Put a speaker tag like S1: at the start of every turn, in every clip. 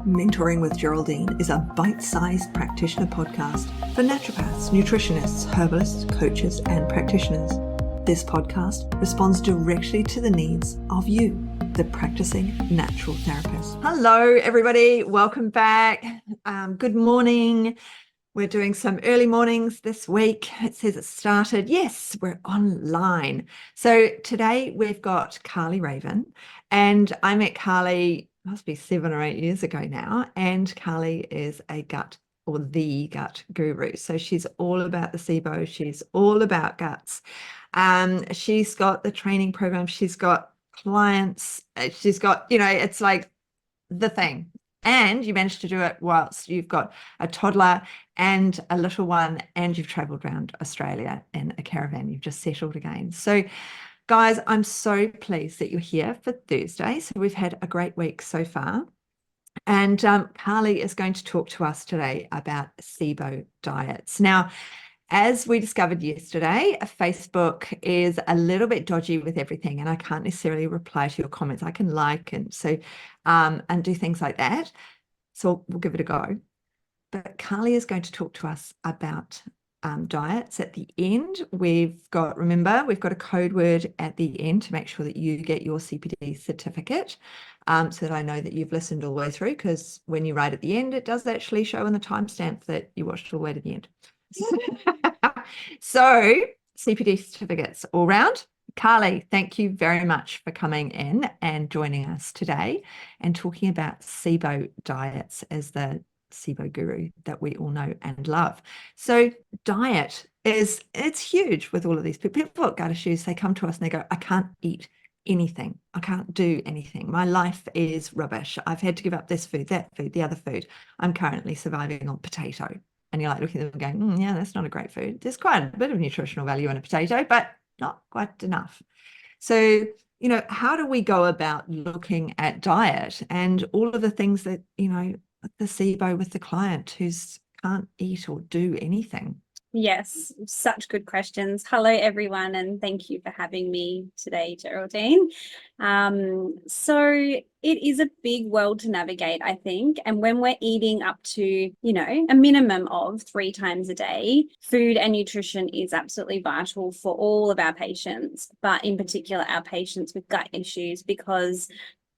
S1: Mentoring with Geraldine is a bite-sized practitioner podcast for naturopaths, nutritionists, herbalists, coaches, and practitioners. This podcast responds directly to the needs of you, the practicing natural therapist. Hello, everybody. Welcome back. Good morning. We're doing some early mornings this week. It says it started. Yes, we're online. So today we've got Carly Raven, and I met Carly must be 7 or 8 years ago now. And Carly is the gut guru. So she's all about the SIBO. She's all about guts. She's got the training program. She's got clients. She's got, it's like the thing. And you managed to do it whilst you've got a toddler and a little one, and you've traveled around Australia in a caravan. You've just settled again. So guys, I'm so pleased that you're here for Thursday. So we've had a great week so far. And Carly is going to talk to us today about SIBO diets. Now, as we discovered yesterday, Facebook is a little bit dodgy with everything, and I can't necessarily reply to your comments. I can like and do things like that. So we'll give it a go. But Carly is going to talk to us about diets at the end. We've got a code word at the end to make sure that you get your CPD certificate, so that I know that you've listened all the way through, because when you write at the end, it does actually show on the timestamp that you watched all the way to the end. So CPD certificates all round. Carly, thank you very much for coming in and joining us today and talking about SIBO diets as the SIBO guru that we all know and love. So diet it's huge with all of these people. People have gut issues. They come to us and they go, I can't eat anything. I can't do anything. My life is rubbish. I've had to give up this food, that food, the other food. I'm currently surviving on potato. And you're like looking at them and going, yeah, that's not a great food. There's quite a bit of nutritional value in a potato, but not quite enough. So, how do we go about looking at diet and all of the things that, the SIBO with the client who can't eat or do anything?
S2: Yes, such good questions. Hello, everyone, and thank you for having me today, Geraldine. So it is a big world to navigate, I think. And when we're eating up to, a minimum of 3 times a day, food and nutrition is absolutely vital for all of our patients, but in particular our patients with gut issues, because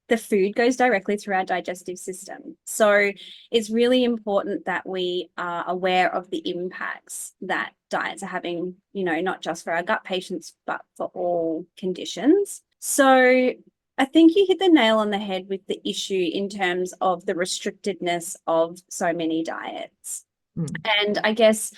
S2: the food goes directly through our digestive system. So it's really important that we are aware of the impacts that diets are having, not just for our gut patients, but for all conditions. So I think you hit the nail on the head with the issue in terms of the restrictedness of so many diets. And I guess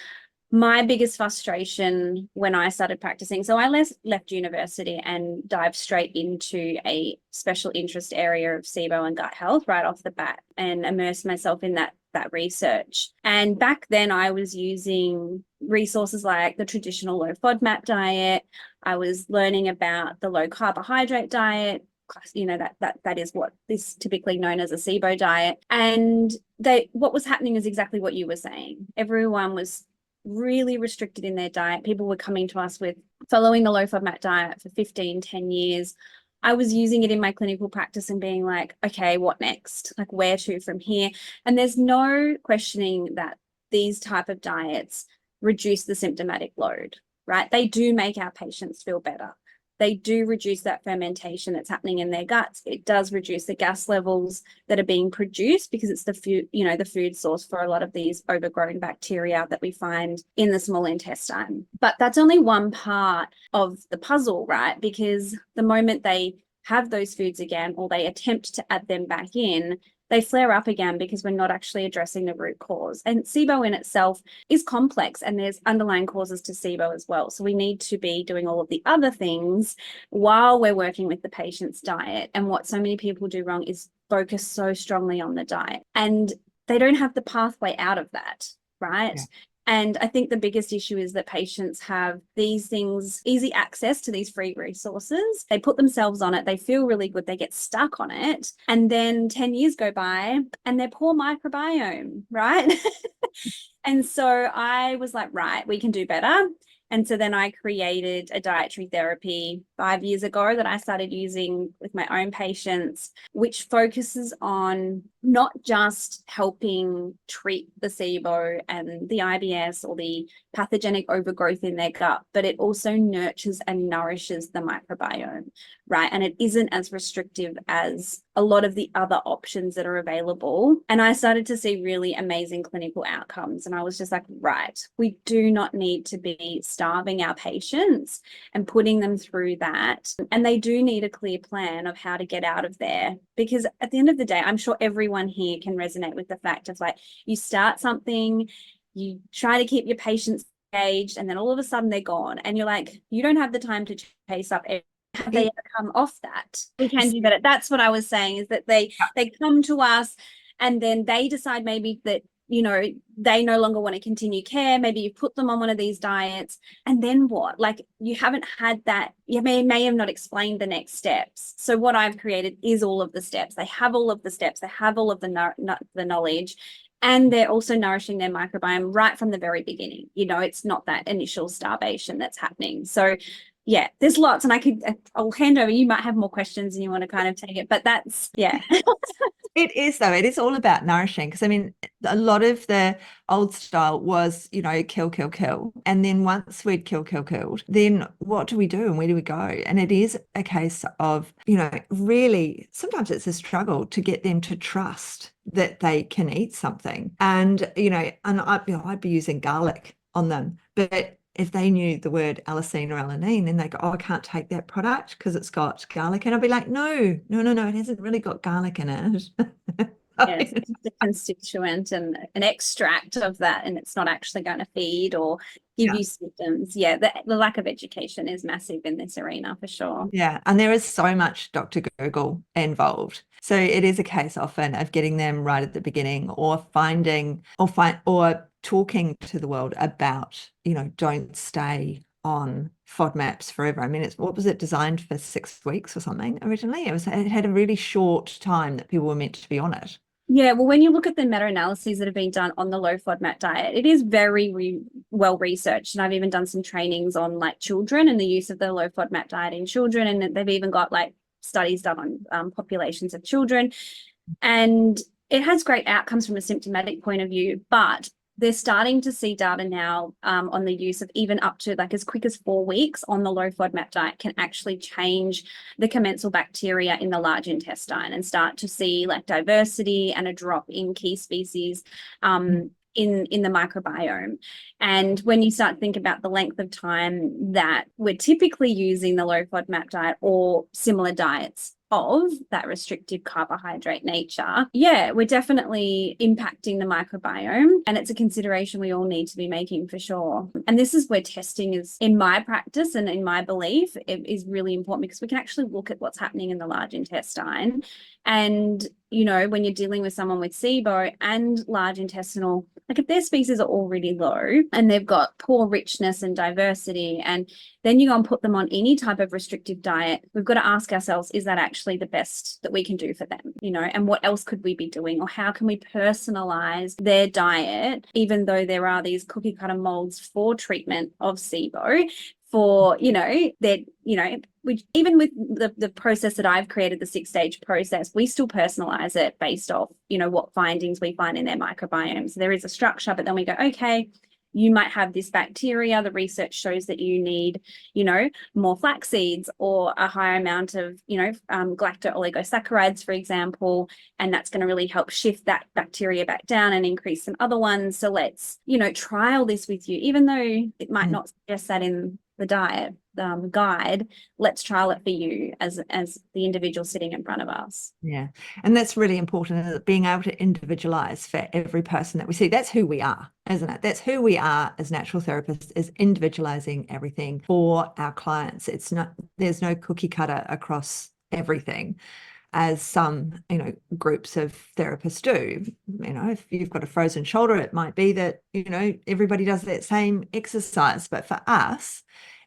S2: my biggest frustration when I started practicing, so I left university and dived straight into a special interest area of SIBO and gut health right off the bat and immersed myself in that research. And back then I was using resources like the traditional low FODMAP diet. I was learning about the low carbohydrate diet. That is what is typically known as a SIBO diet. And what was happening is exactly what you were saying. Everyone was really restricted in their diet. People were coming to us with following the low FODMAP diet for 15, 10 years. I was using it in my clinical practice and being like, okay, what next? Like, where to from here? And there's no questioning that these type of diets reduce the symptomatic load, right? They do make our patients feel better. They do reduce that fermentation that's happening in their guts. It does reduce the gas levels that are being produced, because it's the food source for a lot of these overgrown bacteria that we find in the small intestine. But that's only one part of the puzzle, right? Because the moment they have those foods again, or they attempt to add them back in, they flare up again because we're not actually addressing the root cause. And SIBO in itself is complex, and there's underlying causes to SIBO as well. So we need to be doing all of the other things while we're working with the patient's diet. And what so many people do wrong is focus so strongly on the diet, and they don't have the pathway out of that, right? Yeah. And I think the biggest issue is that patients have these things, easy access to these free resources. They put themselves on it. They feel really good. They get stuck on it. And then 10 years go by and their poor microbiome, right? And so I was like, right, we can do better. And so then I created a dietary therapy 5 years ago that I started using with my own patients, which focuses on not just helping treat the SIBO and the IBS or the pathogenic overgrowth in their gut, but it also nurtures and nourishes the microbiome, right? And it isn't as restrictive as a lot of the other options that are available. And I started to see really amazing clinical outcomes. And I was just like, right, we do not need to be starving our patients and putting them through that. And they do need a clear plan of how to get out of there. Because at the end of the day, I'm sure everyone here can resonate with the fact of like, you start something, you try to keep your patients engaged, and then all of a sudden they're gone. And you're like, you don't have the time to chase up have they ever come off that? We can do that. That's what I was saying, is that they come to us and then they decide maybe that, you know, they no longer want to continue care. Maybe you put them on one of these diets, and then what? Like, you haven't had that, you may have not explained the next steps. So what I've created is all of the steps. They have all of the steps. They have all of the knowledge. And they're also nourishing their microbiome right from the very beginning. You know, it's not that initial starvation that's happening. So yeah, there's lots, and I'll hand over. You might have more questions and you want to kind of take it, but that's, yeah.
S1: It is, though. It is all about nourishing, because I mean, a lot of the old style was, you know, kill, kill, kill. And then once we'd killed, then what do we do and where do we go? And it is a case of, you know, really, sometimes it's a struggle to get them to trust that they can eat something. And, you know, and I'd be using garlic on them, but if they knew the word allicin or alanine, then they go, oh, I can't take that product because it's got garlic. And I'd be like, no, it hasn't really got garlic in it.
S2: Yeah, it's just a constituent and an extract of that, and it's not actually going to feed or give you symptoms. Yeah, the lack of education is massive in this arena for sure.
S1: Yeah, and there is so much Dr. Google involved. So it is a case often of getting them right at the beginning, or or talking to the world about, you know, don't stay on FODMAPs forever. I mean, what was it, designed for 6 weeks or something originally? It had a really short time that people were meant to be on it.
S2: Yeah, well, when you look at the meta-analyses that have been done on the low FODMAP diet, it is very well researched. And I've even done some trainings on like children and the use of the low FODMAP diet in children. And they've even got like studies done on populations of children. And it has great outcomes from a symptomatic point of view, but they're starting to see data now on the use of even up to like as quick as 4 weeks on the low FODMAP diet can actually change the commensal bacteria in the large intestine and start to see like diversity and a drop in key species in the microbiome. And when you start to think about the length of time that we're typically using the low FODMAP diet or similar diets of that restrictive carbohydrate nature, yeah, we're definitely impacting the microbiome, and it's a consideration we all need to be making for sure. And this is where testing is, in my practice and in my belief, it is really important, because we can actually look at what's happening in the large intestine. And, you know, when you're dealing with someone with SIBO and large intestinal, like if their species are already low and they've got poor richness and diversity, and then you go and put them on any type of restrictive diet, we've got to ask ourselves, is that actually the best that we can do for them? You know, and what else could we be doing? Or how can we personalize their diet, even though there are these cookie cutter molds for treatment of SIBO? For, you know, that, you know, even with the process that I've created, the 6-stage process, we still personalize it based off, you know, what findings we find in their microbiome. So there is a structure, but then we go, okay, you might have this bacteria. The research shows that you need, you know, more flax seeds or a higher amount of, you know, galacto-oligosaccharides, for example, and that's going to really help shift that bacteria back down and increase some other ones. So let's, you know, trial this with you, even though it might not suggest that in the diet guide. Let's trial it for you as the individual sitting in front of us.
S1: Yeah, and that's really important, being able to individualize for every person that we see. That's who we are, isn't it? That's who we are as natural therapists, is individualizing everything for our clients. It's not, there's no cookie cutter across everything, as some, you know, groups of therapists do. You know, if you've got a frozen shoulder, it might be that, you know, everybody does that same exercise. But for us,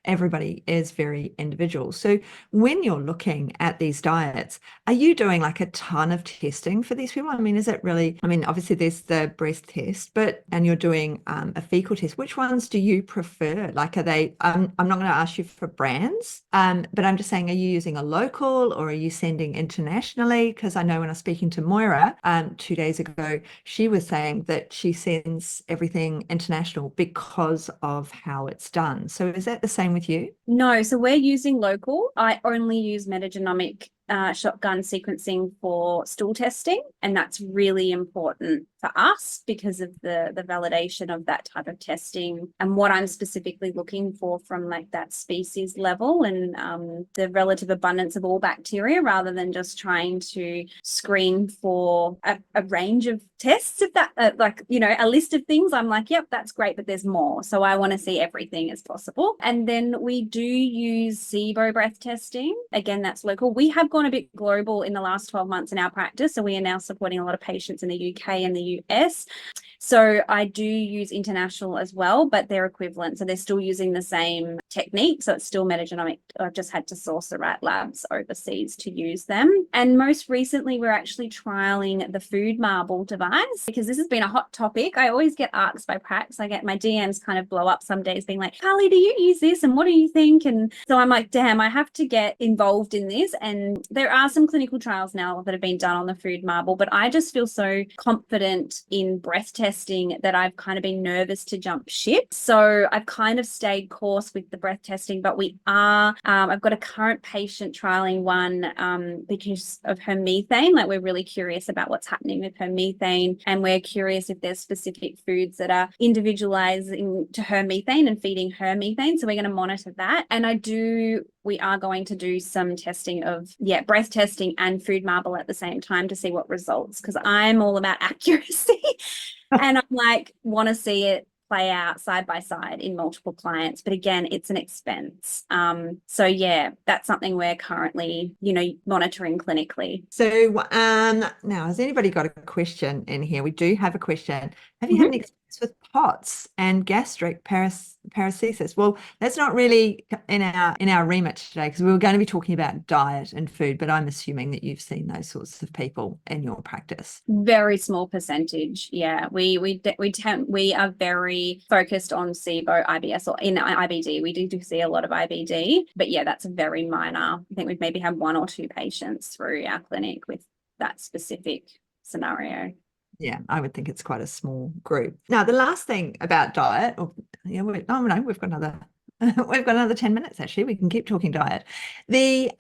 S1: everybody is very individual. So when you're looking at these diets, are you doing like a ton of testing for these people? I mean, is it really, I mean, obviously there's the breast test, and you're doing a fecal test. Which ones do you prefer? Like, are they, I'm not going to ask you for brands, but I'm just saying, are you using a local or are you sending internationally? Because I know when I was speaking to Moira 2 days ago, she was saying that she sends everything international because of how it's done. So is that the same with you?
S2: No, so we're using local. I only use metagenomic shotgun sequencing for stool testing, and that's really important for us because of the validation of that type of testing and what I'm specifically looking for from like that species level and the relative abundance of all bacteria, rather than just trying to screen for a range of tests. If that like, you know, a list of things, I'm like, yep, that's great, but there's more. So I want to see everything as possible. And then we do use SIBO breath testing. Again, that's local. We have gone a bit global in the last 12 months in our practice. So we are now supporting a lot of patients in the UK and the US. So I do use international as well, but they're equivalent. So they're still using the same technique. So it's still metagenomic. I've just had to source the right labs overseas to use them. And most recently, we're actually trialing the food marble device because this has been a hot topic. I always get asked by pracs. I get my DMs kind of blow up some days being like, Carly, do you use this? And what do you think? And so I'm like, damn, I have to get involved in this. And there are some clinical trials now that have been done on the food marble, but I just feel so confident in breath testing that I've kind of been nervous to jump ship. So I've kind of stayed course with the breath testing, but we are, I've got a current patient trialing one because of her methane. Like, we're really curious about what's happening with her methane, and we're curious if there's specific foods that are individualizing to her methane and feeding her methane. So we're going to monitor that. And we are going to do some testing of, breath testing and food marble at the same time to see what results, because I'm all about accuracy and I'm like, want to see it play out side by side in multiple clients. But again, it's an expense. So yeah, that's something we're currently, monitoring clinically.
S1: So now, has anybody got a question in here? We do have a question. Have you had any experience with POTS and gastric paresthesis? Well, that's not really in our remit today, because we were going to be talking about diet and food, but I'm assuming that you've seen those sorts of people in your practice.
S2: Very small percentage. Yeah, we are very focused on SIBO, IBS, or in IBD. We do see a lot of IBD, but yeah, that's a very minor. I think we've maybe had 1 or 2 patients through our clinic with that specific scenario.
S1: Yeah, I would think it's quite a small group. Now, the last thing about diet, we've got another 10 minutes, actually. We can keep talking diet. You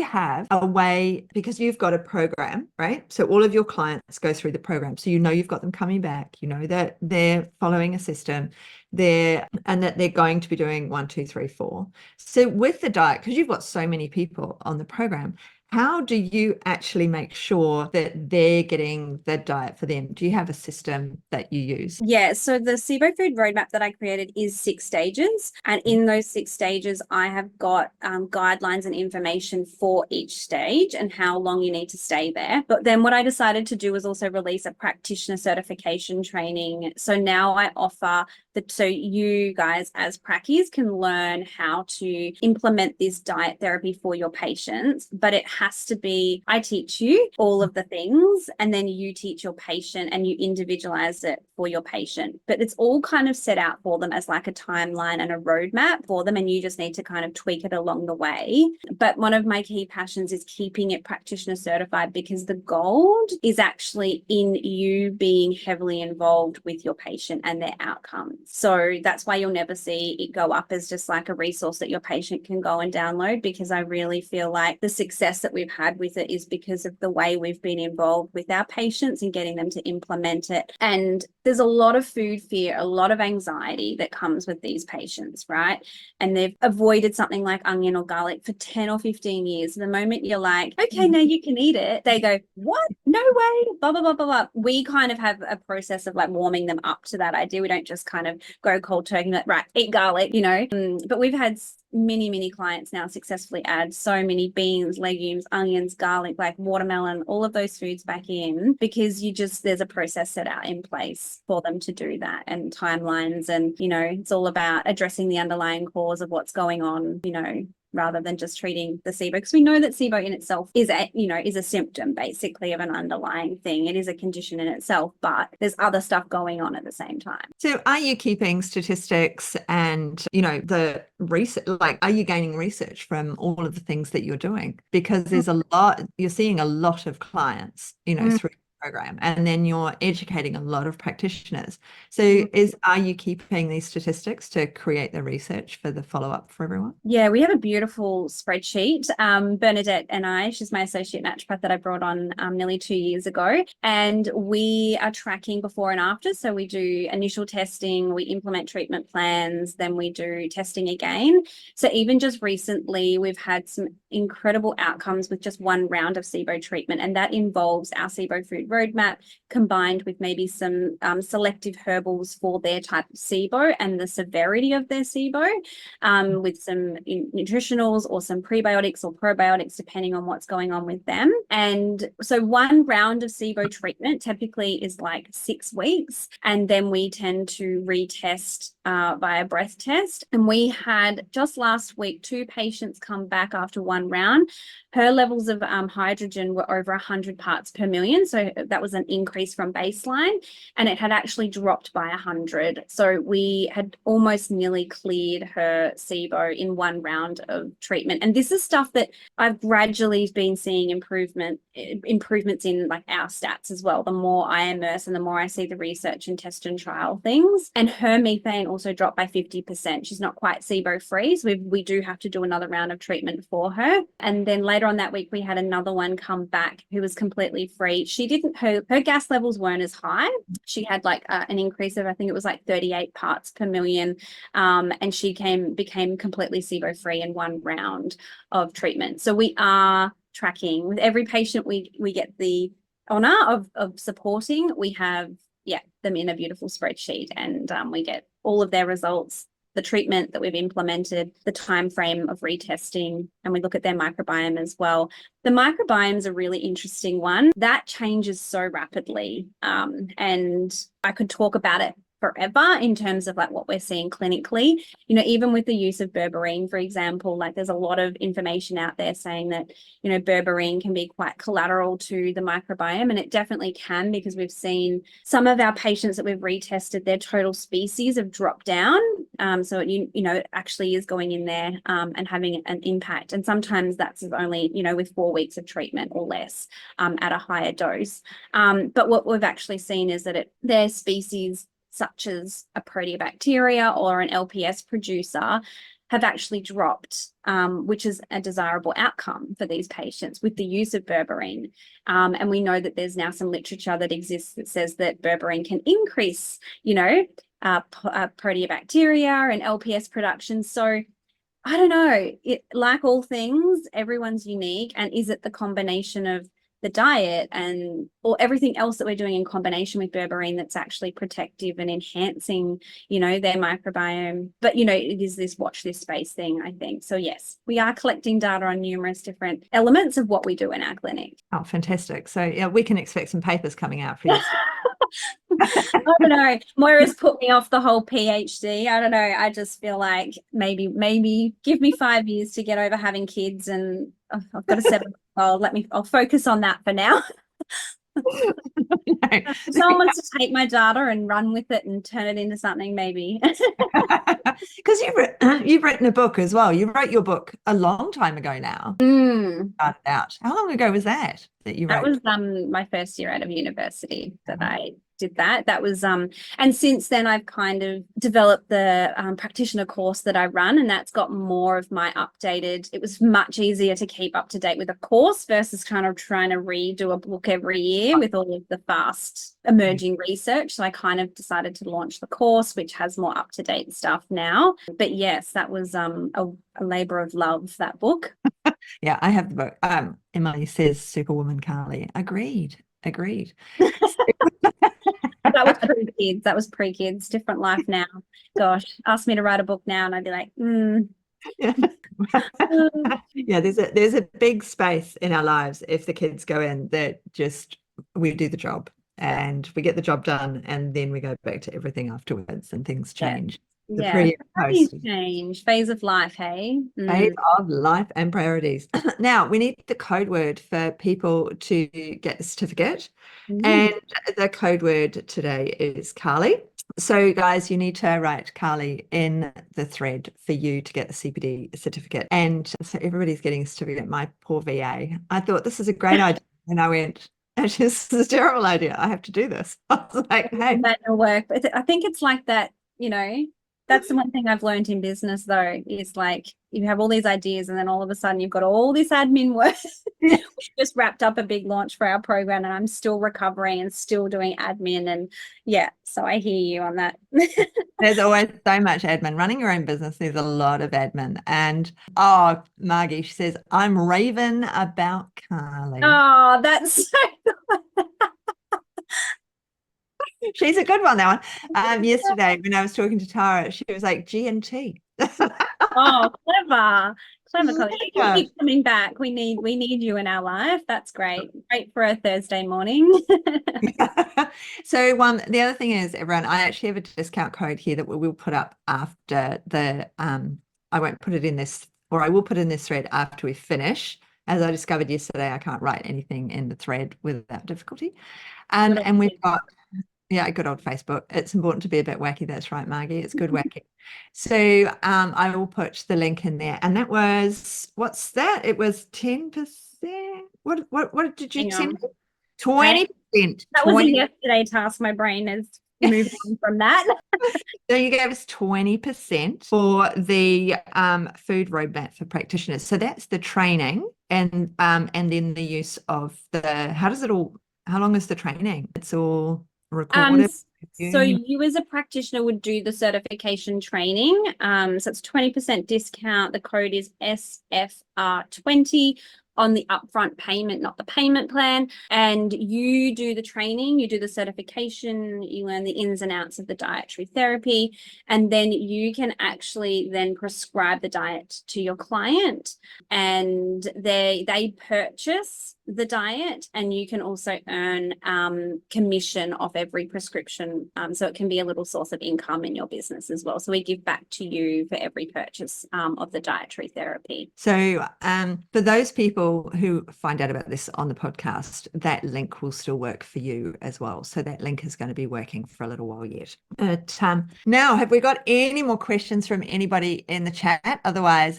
S1: have a way, because you've got a program, right? So all of your clients go through the program. So you've got them coming back, that they're following a system and that they're going to be doing 1, 2, 3, 4. So with the diet, because you've got so many people on the program, how do you actually make sure that they're getting the diet for them? Do you have a system that you use?
S2: Yeah, so the SIBO food roadmap that I created is 6 stages. And in those 6 stages, I have got guidelines and information for each stage and how long you need to stay there. But then what I decided to do was also release a practitioner certification training. So now I offer so you guys as prackies can learn how to implement this diet therapy for your patients, but it has to be, I teach you all of the things and then you teach your patient and you individualize it for your patient. But it's all kind of set out for them as like a timeline and a roadmap for them, and you just need to kind of tweak it along the way. But one of my key passions is keeping it practitioner certified, because the gold is actually in you being heavily involved with your patient and their outcomes. So that's why you'll never see it go up as just like a resource that your patient can go and download, because I really feel like the success that we've had with it is because of the way we've been involved with our patients and getting them to implement it. And there's a lot of food fear, a lot of anxiety that comes with these patients, right? And they've avoided something like onion or garlic for 10 or 15 years. The moment you're like, okay, now you can eat it, they go, what? no way, blah, blah, blah, blah, blah. We kind of have a process of like warming them up to that idea. We don't just kind of go cold turkey, like, right, eat garlic, you know. But we've had many clients now successfully add so many beans, legumes, onions, garlic, like watermelon, all of those foods back in, because there's a process set out in place for them to do that, and timelines, and, you know, it's all about addressing the underlying cause of what's going on, you know, rather than just treating the SIBO, because we know that SIBO in itself is a symptom basically of an underlying thing. It is a condition in itself, but there's other stuff going on at the same time.
S1: So are you keeping statistics and, you know, the research, like, are you gaining research from all of the things that you're doing? Because there's a lot, you're seeing a lot of clients, you know, through program, and then you're educating a lot of practitioners. So are you keeping these statistics to create the research for the follow-up for everyone?
S2: Yeah, we have a beautiful spreadsheet. Bernadette and I, she's my associate naturopath that I brought on nearly 2 years ago, and we are tracking before and after. So we do initial testing, we implement treatment plans, then we do testing again. So even just recently, we've had some incredible outcomes with just one round of SIBO treatment, and that involves our SIBO food roadmap combined with maybe some selective herbals for their type of SIBO and the severity of their SIBO, with some nutritionals or some prebiotics or probiotics, depending on what's going on with them. And so one round of SIBO treatment typically is like 6 weeks, and then we tend to retest via breath test. And we had just last week 2 patients come back after one round. Her levels of hydrogen were over 100 parts per million. So that was an increase from baseline, and it had actually dropped by 100. So we had almost nearly cleared her SIBO in one round of treatment. And this is stuff that I've gradually been seeing improvements in, like, our stats as well. The more I immerse and the more I see the research and test and trial things. And her methane also dropped by 50%. She's not quite SIBO free, so we do have to do another round of treatment for her. And then later on that week, we had another one come back who was completely free. Her gas levels weren't as high. She had like an increase of, I think it was like 38 parts per million. And she became completely SIBO free in one round of treatment. So we are tracking with every patient we get the honor of supporting. We have them in a beautiful spreadsheet, and we get all of their results, the treatment that we've implemented, the time frame of retesting, and we look at their microbiome as well. The microbiome is a really interesting one that changes so rapidly, and I could talk about it forever in terms of like what we're seeing clinically. You know, even with the use of berberine, for example, like there's a lot of information out there saying that, you know, berberine can be quite collateral to the microbiome, and it definitely can, because we've seen some of our patients that we've retested, their total species have dropped down. So it actually is going in there and having an impact. And sometimes that's only, you know, with 4 weeks of treatment or less at a higher dose. But what we've actually seen is that their species, such as a proteobacteria or an LPS producer, have actually dropped, which is a desirable outcome for these patients with the use of berberine. And we know that there's now some literature that exists that says that berberine can increase, you know, proteobacteria and LPS production. So I don't know, like all things, everyone's unique. And is it the combination of the diet or everything else that we're doing in combination with berberine that's actually protective and enhancing, you know, their microbiome? But, you know, it is this watch this space thing, I think. So yes, we are collecting data on numerous different elements of what we do in our clinic.
S1: Oh, fantastic. So yeah, we can expect some papers coming out for you.
S2: I don't know. Moira's put me off the whole PhD. I don't know. I just feel like maybe give me 5 years to get over having kids, and I've got a 7-year-old. I'll focus on that for now. If someone wants to take my data and run with it and turn it into something, maybe.
S1: Because you've written a book as well. You wrote your book a long time ago now. Started out. How long ago was that you wrote?
S2: That was my first year out of university that I did that. That was and since then I've kind of developed the practitioner course that I run, and that's got more of my updated. It was much easier to keep up to date with a course versus kind of trying to redo a book every year with all of the fast emerging research. So I kind of decided to launch the course, which has more up-to-date stuff now. But yes, that was a labor of love, that book.
S1: Yeah, I have the book. Emily says Superwoman Carly. Agreed. agreed.
S2: That was pre-kids. That was pre-kids. Different life now. Gosh, ask me to write a book now, and I'd be like,
S1: Yeah, there's a big space in our lives if the kids go in that just we do the job and we get the job done and then we go back to everything afterwards and things change. The
S2: yeah.
S1: pre and post
S2: Change phase of life. Hey,
S1: phase of life and priorities. Now we need the code word for people to get the certificate, and the code word today is Carly. So guys, you need to write Carly in the thread for you to get the CPD certificate. And so everybody's getting a certificate. My poor VA. I thought this is a great idea. And I went, this is a terrible idea. I have to do this. I was like, hey.
S2: Manual work. But I think it's like that, that's the one thing I've learned in business though, is like you have all these ideas and then all of a sudden you've got all this admin work. We just wrapped up a big launch for our program and I'm still recovering and still doing admin, and so I hear you on that.
S1: There's always so much admin. Running your own business, there's a lot of admin. And Margie, she says, I'm raving about Carly.
S2: Oh, that's so good.
S1: She's a good one, that one. Yesterday when I was talking to Tara, she was like G&T.
S2: Oh, clever, Carly. You keep coming back. We need you in our life. That's great. Great for a Thursday morning.
S1: So the other thing is, everyone, I actually have a discount code here that we will put up after the I won't put it in this, or I will put in this thread after we finish. As I discovered yesterday, I can't write anything in the thread without difficulty. And we've got good old Facebook. It's important to be a bit wacky. That's right, Margie. It's good wacky. So I will put the link in there. And that was, what's that? It was 10%. What did you send me? 20%.
S2: That was a yesterday task. My brain has moved on from that.
S1: So you gave us 20% for the food roadmap for practitioners. So that's the training and then the use of how long is the training? It's all recorded.
S2: So you as a practitioner would do the certification training. So it's 20% discount. The code is SFR20 on the upfront payment, not the payment plan. And you do the training, you do the certification, you learn the ins and outs of the dietary therapy, and then you can actually then prescribe the diet to your client, and they purchase the diet, and you can also earn commission off every prescription, so it can be a little source of income in your business as well. So we give back to you for every purchase of the dietary therapy.
S1: So for those people who find out about this on the podcast, that link will still work for you as well. So that link is going to be working for a little while yet. But now, have we got any more questions from anybody in the chat? Otherwise,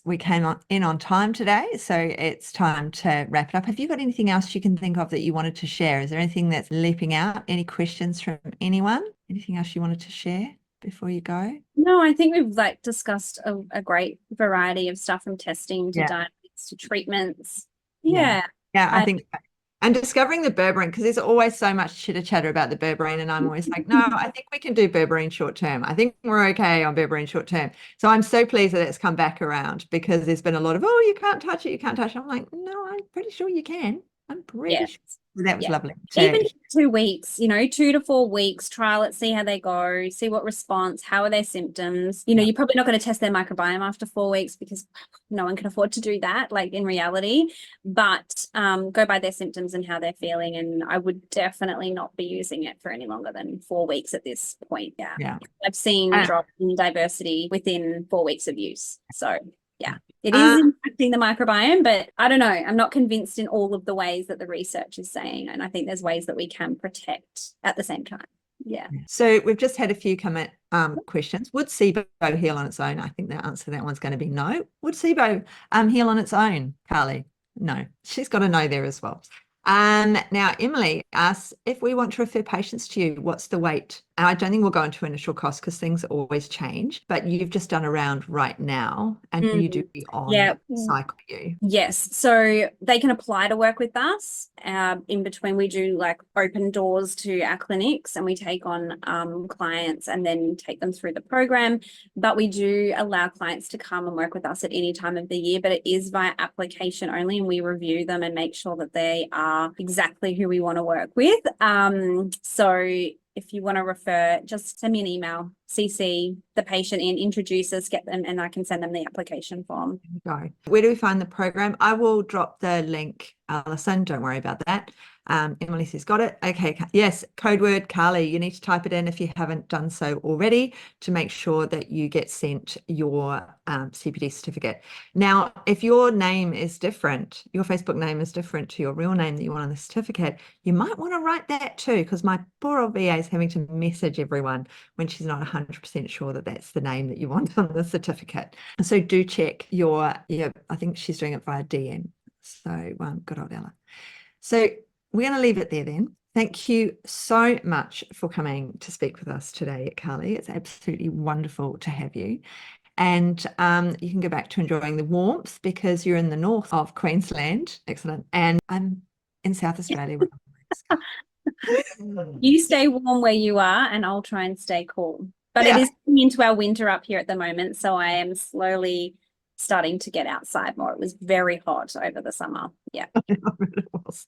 S1: we came in on time today, so it's time to wrap it up. Have you got anything else you can think of that you wanted to share? Is there anything that's leaping out? Any questions from anyone? Anything else you wanted to share before you go?
S2: No, I think we've like discussed a great variety of stuff, from testing to diets to treatments.
S1: I think, and discovering the berberine, because there's always so much chitter chatter about the berberine, and I'm always like, no, I think we can do berberine short term. I think we're okay on berberine short term. So I'm so pleased that it's come back around, because there's been a lot of, you can't touch it, I'm like, no, I'm pretty sure you can. I'm pretty sure. So that was lovely.
S2: Even 2 weeks, 2 to 4 weeks, trial it, see how they go, see what response, how are their symptoms. You're probably not going to test their microbiome after 4 weeks, because no one can afford to do that, like in reality, but go by their symptoms and how they're feeling. And I would definitely not be using it for any longer than 4 weeks at this point. I've seen a drop in diversity within 4 weeks of use. So it is impacting the microbiome, but I don't know. I'm not convinced in all of the ways that the research is saying. And I think there's ways that we can protect at the same time. Yeah.
S1: So we've just had a few questions. Would SIBO heal on its own? I think the answer to that one's going to be no. Would SIBO heal on its own, Carly? No. She's got a no there as well. Now, Emily asks, if we want to refer patients to you, what's the wait? And I don't think we'll go into initial cost, because things always change, but you've just done a round right now, and you do be on cycle you.
S2: Yes. So they can apply to work with us. In between, we do like open doors to our clinics, and we take on clients and then take them through the program. But we do allow clients to come and work with us at any time of the year, but it is via application only, and we review them and make sure that they are are exactly who we want to work with. So if you want to refer, just send me an email, CC the patient in, introduce us, get them, and I can send them the application form.
S1: Go. Where do we find the program? I will drop the link, Alison. Don't worry about that. Emily says, got it. Okay. Yes. Code word, Carly. You need to type it in if you haven't done so already to make sure that you get sent your CPD certificate. Now, if your name is different, your Facebook name is different to your real name that you want on the certificate, you might want to write that too, because my poor old VA is having to message everyone when she's not 100% sure that that's the name that you want on the certificate. So do check your, I think she's doing it via DM. So good old Ella. So we're going to leave it there then. Thank you so much for coming to speak with us today, Carly. It's absolutely wonderful to have you. And you can go back to enjoying the warmth because you're in the north of Queensland. Excellent. And I'm in South Australia.
S2: You stay warm where you are, and I'll try and stay cool. But it is coming into our winter up here at the moment, so I am slowly starting to get outside more. It was very hot over the summer. Yeah.
S1: It was.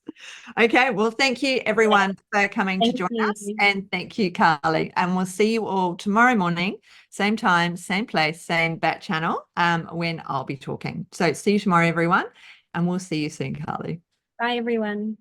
S1: Okay. Well, thank you everyone for coming to join us. And thank you, Carly. And we'll see you all tomorrow morning, same time, same place, same bat channel, when I'll be talking. So see you tomorrow, everyone. And we'll see you soon, Carly.
S2: Bye, everyone.